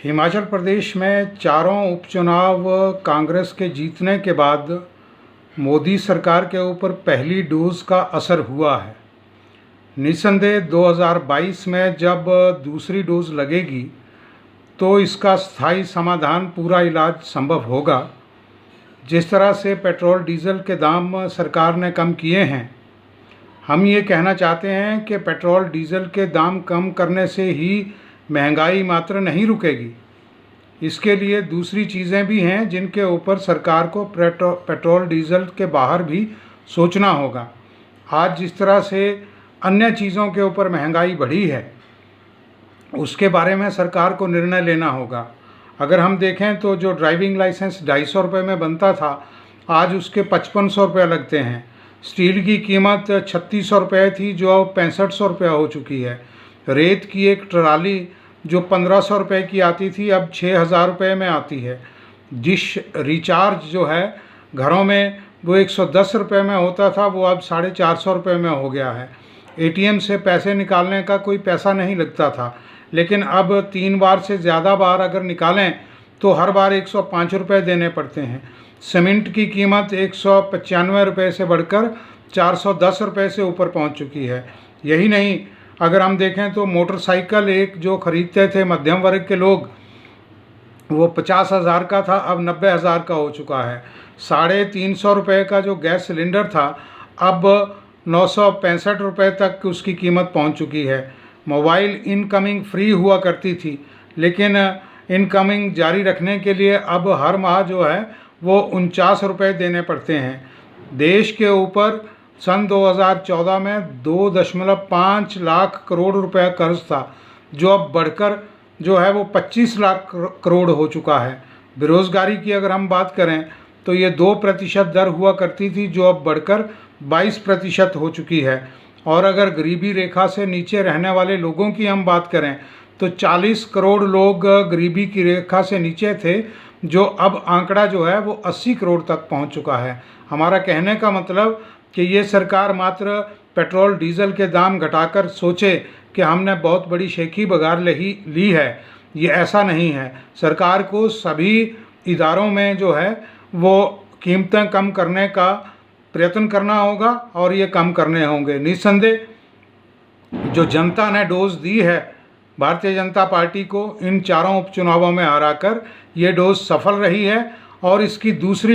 हिमाचल प्रदेश में चारों उपचुनाव कांग्रेस के जीतने के बाद मोदी सरकार के ऊपर पहली डोज का असर हुआ है। निस्संदेह 2022 में जब दूसरी डोज लगेगी तो इसका स्थायी समाधान, पूरा इलाज संभव होगा। जिस तरह से पेट्रोल डीजल के दाम सरकार ने कम किए हैं, हम ये कहना चाहते हैं कि पेट्रोल डीजल के दाम कम करने से ही महंगाई मात्र नहीं रुकेगी। इसके लिए दूसरी चीज़ें भी हैं जिनके ऊपर सरकार को पेट्रोल डीजल के बाहर भी सोचना होगा। आज जिस तरह से अन्य चीज़ों के ऊपर महंगाई बढ़ी है, उसके बारे में सरकार को निर्णय लेना होगा। अगर हम देखें तो जो ड्राइविंग लाइसेंस 250 रुपये में बनता था, आज उसके 5500 रुपये लगते हैं। स्टील की कीमत 3600 रुपये थी, जो अब 6500 रुपये हो चुकी है। रेत की एक ट्राली जो 1500 रुपये की आती थी, अब 6000 रुपये में आती है। डिश रिचार्ज जो है घरों में, वो 110 रुपये में होता था, वो अब 450 रुपये में हो गया है। एटीएम से पैसे निकालने का कोई पैसा नहीं लगता था, लेकिन अब 3 बार से ज़्यादा बार अगर निकालें तो हर बार 105 रुपये देने पड़ते हैं। सीमेंट की कीमत 195 रुपये से बढ़कर 410 रुपये से ऊपर पहुंच चुकी है। यही नहीं, अगर हम देखें तो मोटरसाइकिल एक जो ख़रीदते थे मध्यम वर्ग के लोग, वो 50,000 का था, अब 90,000 का हो चुका है। 350 रुपये का जो गैस सिलेंडर था, अब 965 रुपये तक उसकी कीमत पहुंच चुकी है। मोबाइल इनकमिंग फ्री हुआ करती थी, लेकिन इनकमिंग जारी रखने के लिए अब हर माह जो है वो 49 रुपये देने पड़ते हैं। देश के ऊपर सन 2014 में 2.5 लाख करोड़ रुपए कर्ज था, जो अब बढ़कर जो है वो 25 लाख करोड़ हो चुका है। बेरोज़गारी की अगर हम बात करें तो ये 2% दर हुआ करती थी, जो अब बढ़कर 22% हो चुकी है। और अगर गरीबी रेखा से नीचे रहने वाले लोगों की हम बात करें तो 40 करोड़ लोग गरीबी की रेखा से नीचे थे, जो अब आंकड़ा जो है वो 80 करोड़ तक पहुंच चुका है। हमारा कहने का मतलब कि ये सरकार मात्र पेट्रोल डीजल के दाम घटाकर सोचे कि हमने बहुत बड़ी शेखी बघार ली है, ये ऐसा नहीं है। सरकार को सभी इदारों में जो है वो कीमतें कम करने का प्रयत्न करना होगा और ये कम करने होंगे। निस्संदेह जो जनता ने डोज दी है भारतीय जनता पार्टी को इन चारों उपचुनावों में हराकर, ये डोज सफल रही है और इसकी दूसरी